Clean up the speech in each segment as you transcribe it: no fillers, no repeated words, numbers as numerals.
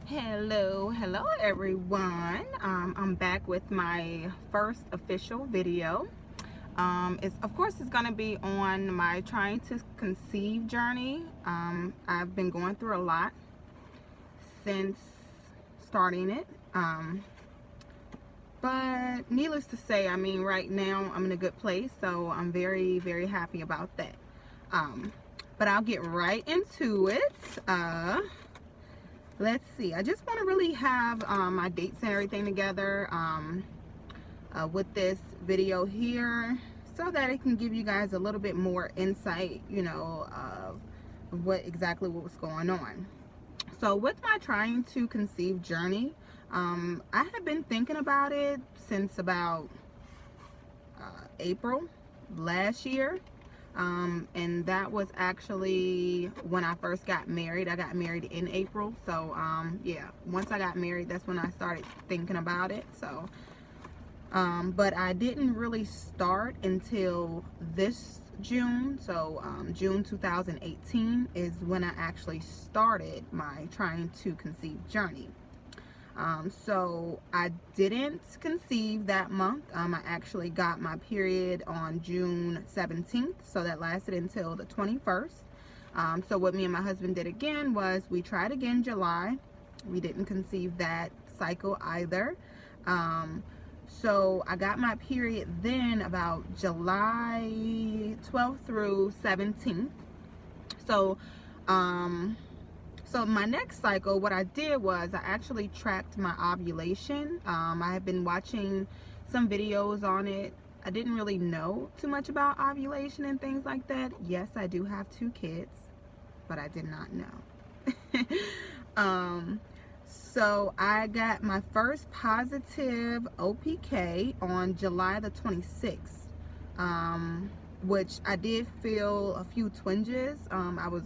Hello everyone. I'm back with my first official video. Of course it's going to be on my trying to conceive journey. I've been going through a lot since starting it. But needless to say, I mean, right now I'm in a good place, so I'm very happy about that. But I'll get right into it. Let's see, I just want to really have my dates and everything together with this video here, so that it can give you guys a little bit more insight, of what was going on. So with my trying to conceive journey, I have been thinking about it since about April last year. And that was actually when I first got married. I got married in April, so yeah, once I got married, that's when I started thinking about it. So but I didn't really start until this June. So June 2018 is when I actually started my trying to conceive journey. So I didn't conceive that month. I actually got my period on June 17th, so that lasted until the 21st. So what me and my husband did again was we tried again July. We didn't conceive that cycle either. So I got my period then about July 12th through 17th. So so my next cycle, what I did was I actually tracked my ovulation. I have been watching some videos on it. I didn't really know too much about ovulation and things like that. Yes, I do have 2 kids, but I did not know. So I got my first positive OpK on July the 26th, which I did feel a few twinges. I was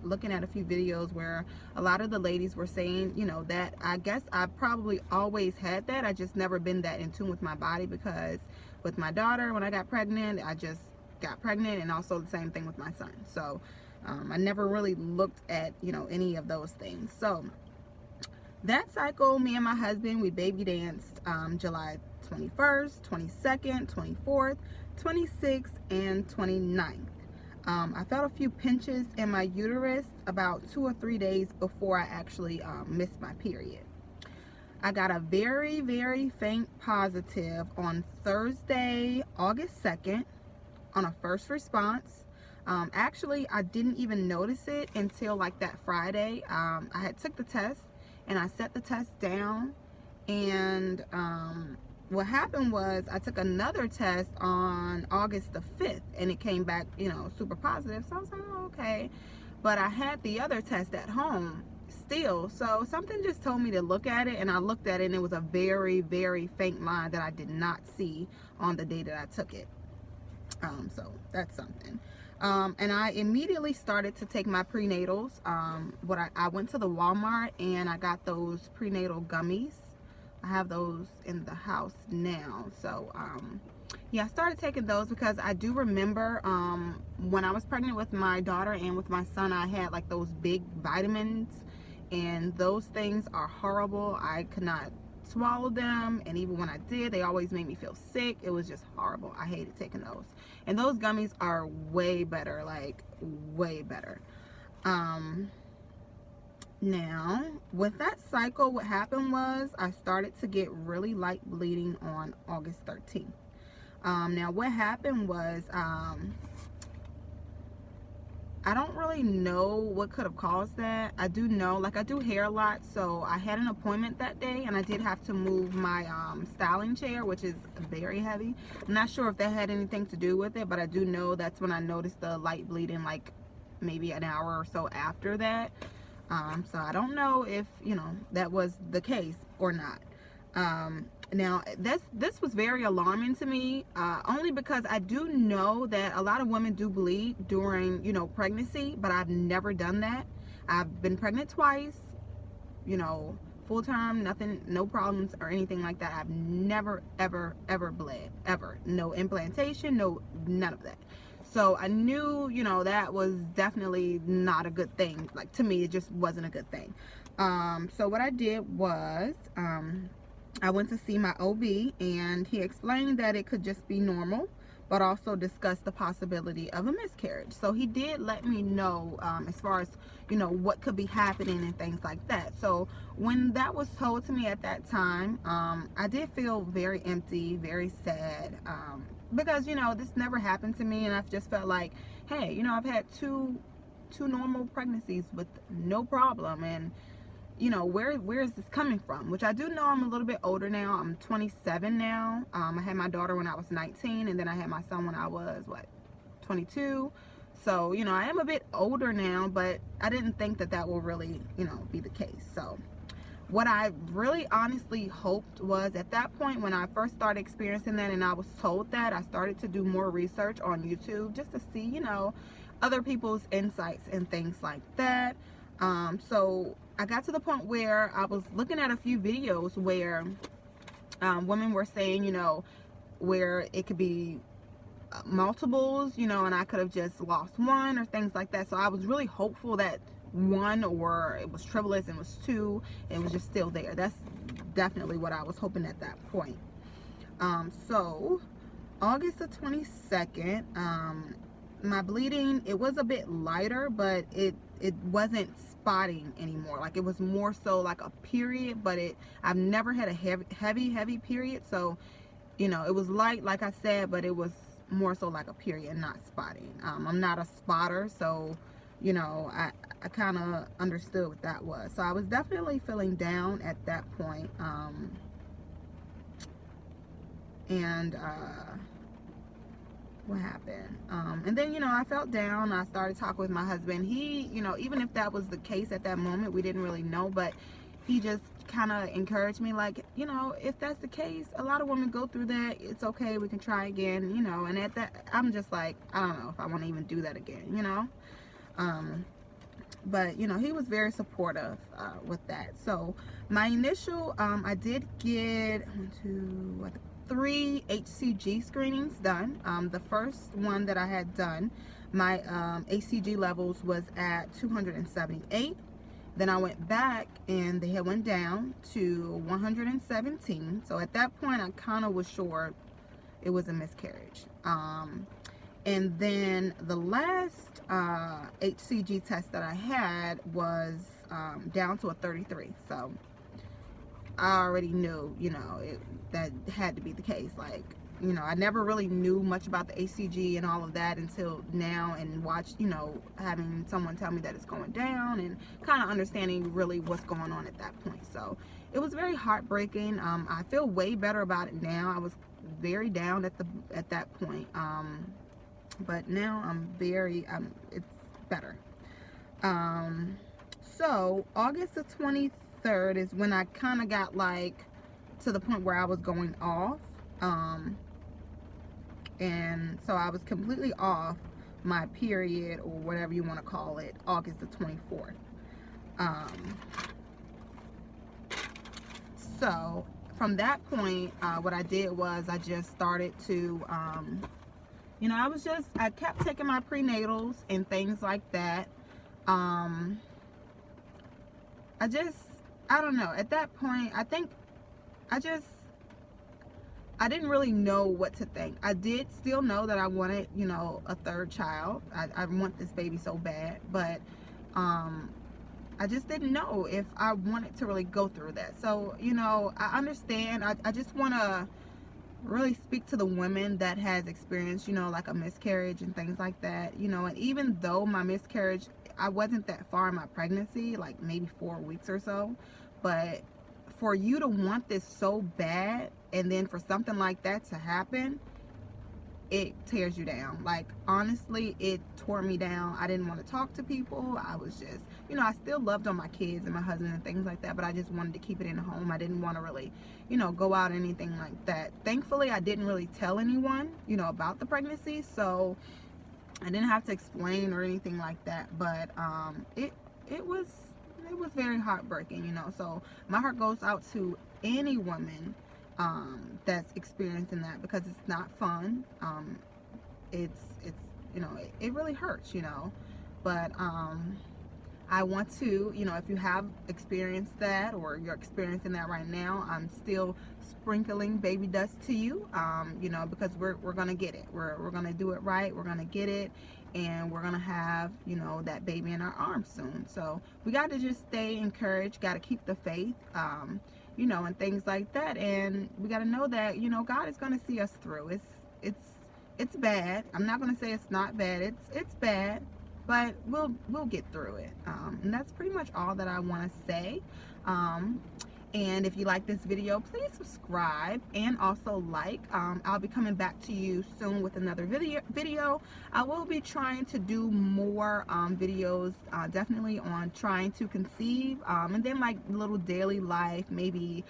looking at a few videos where a lot of the ladies were saying, that I guess I probably always had that. I just never been that in tune with my body, because with my daughter, when I got pregnant, I just got pregnant, and also the same thing with my son. So I never really looked at, any of those things. So that cycle, me and my husband, we baby danced July 21st, 22nd, 24th, 26th, and 29th. I felt a few pinches in my uterus about 2 or 3 days before I actually missed my period. I got a very faint positive on Thursday, August 2nd, on a first response. Actually, I didn't even notice it until like that Friday. I had took the test and I set the test down, and what happened was I took another test on August the 5th, and it came back, super positive. So I was like, oh, okay. But I had the other test at home still. So something just told me to look at it, and I looked at it, and it was a very faint line that I did not see on the day that I took it. So that's something. And I immediately started to take my prenatals. I went to the Walmart and I got those prenatal gummies. I have those in the house now. So yeah, I started taking those because I do remember when I was pregnant with my daughter and with my son, I had like those big vitamins, and those things are horrible. I could not swallow them, and even when I did, they always made me feel sick. It was just horrible. I hated taking those, and those gummies are way better, like way better. Now with that cycle, what happened was I started to get really light bleeding on August 13th. Now what happened was I don't really know what could have caused that. I do know, like, I do hair a lot, so I had an appointment that day, and I did have to move my styling chair, which is very heavy. I'm not sure if that had anything to do with it, but I do know that's when I noticed the light bleeding, like maybe an hour or so after that. So I don't know if, that was the case or not. Now this was very alarming to me, only because I do know that a lot of women do bleed during, pregnancy, but I've never done that. I've been pregnant twice, full term, nothing, no problems or anything like that. I've never ever bled, ever. No implantation, none of that. So I knew, you know, that was definitely not a good thing. Like, to me, it just wasn't a good thing. So what I did was, I went to see my OB, and he explained that it could just be normal, but also discussed the possibility of a miscarriage. So he did let me know, as far as, you know, what could be happening and things like that. So when that was told to me at that time, I did feel very empty, very sad, because, you know, this never happened to me, and I've just felt like, hey, you know, I've had two normal pregnancies with no problem, and you know, where is this coming from? Which I do know I'm a little bit older now. I'm 27 now. I had my daughter when I was 19, and then I had my son when I was, what, 22. So, you know, I am a bit older now, but I didn't think that that will really, you know, be the case. So what I really honestly hoped was, at that point when I first started experiencing that and I was told that, I started to do more research on YouTube just to see, you know, other people's insights and things like that. So I got to the point where I was looking at a few videos where women were saying, you know, where it could be multiples, you know, and I could have just lost one or things like that. So I was really hopeful that one, or it was triplets and was two, and it was just still there. That's definitely what I was hoping at that point. So August the 22nd, my bleeding, it was a bit lighter, but it wasn't spotting anymore. Like, it was more so like a period, but I've never had a heavy period. So, you know, it was light, like I said, but it was more so like a period, not spotting. I'm not a spotter, so, you know, I kind of understood what that was. So I was definitely feeling down at that point. What happened? And then, you know, I felt down. I started talking with my husband. He, you know, even if that was the case at that moment, we didn't really know, but he just kind of encouraged me, like, you know, if that's the case, a lot of women go through that. It's okay. We can try again, you know. And at that, I'm just like, I don't know if I want to even do that again, you know. But, you know, he was very supportive with that. So my initial, I did get 3 HCG screenings done. The first one that I had done, my HCG levels was at 278. Then I went back and they had went down to 117. So at that point, I kind of was sure it was a miscarriage. And then the last HCG test that I had was down to a 33. So I already knew, you know, that had to be the case. Like, you know, I never really knew much about the HCG and all of that until now, and watched, you know, having someone tell me that it's going down and kind of understanding really what's going on at that point. So it was very heartbreaking. I feel way better about it now. I was very down at that point. But now I'm very, it's better. So August the 23rd is when I kind of got like to the point where I was going off. And so I was completely off my period, or whatever you want to call it, August the 24th. So from that point, what I did was I just started to, you know, I kept taking my prenatals and things like that. I don't know, at that point, I think I didn't really know what to think. I did still know that I wanted, you know, a third child. I want this baby so bad, but I just didn't know if I wanted to really go through that. So, you know, I understand. I just want to really speak to the women that has experienced, you know, like a miscarriage and things like that, you know. And even though my miscarriage, I wasn't that far in my pregnancy, like maybe 4 weeks or so, but for you to want this so bad, and then for something like that to happen, it tears you down. Like, honestly, it tore me down. I didn't want to talk to people. I was just, you know, I still loved on my kids and my husband and things like that, but I just wanted to keep it in the home. I didn't want to really, you know, go out or anything like that. Thankfully, I didn't really tell anyone, you know, about the pregnancy, so I didn't have to explain or anything like that. But it was very heartbreaking, you know. So my heart goes out to any woman that's experiencing that, because it's not fun. It's you know, it really hurts, you know. But I want to, you know, if you have experienced that or you're experiencing that right now, I'm still sprinkling baby dust to you, you know, because we're going to get it. We're going to do it right. We're going to get it. And we're going to have, you know, that baby in our arms soon. So we got to just stay encouraged, got to keep the faith, you know, and things like that. And we got to know that, you know, God is going to see us through. It's bad. I'm not going to say it's not bad. It's bad. But we'll get through it, and that's pretty much all that I want to say. And if you like this video, please subscribe and also like. I'll be coming back to you soon with another video. I will be trying to do more videos, definitely on trying to conceive, and then like little daily life, maybe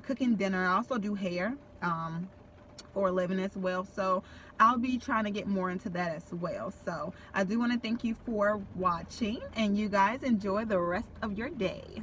cooking dinner. I also do hair for a living as well, so I'll be trying to get more into that as well. So I do want to thank you for watching, and you guys enjoy the rest of your day.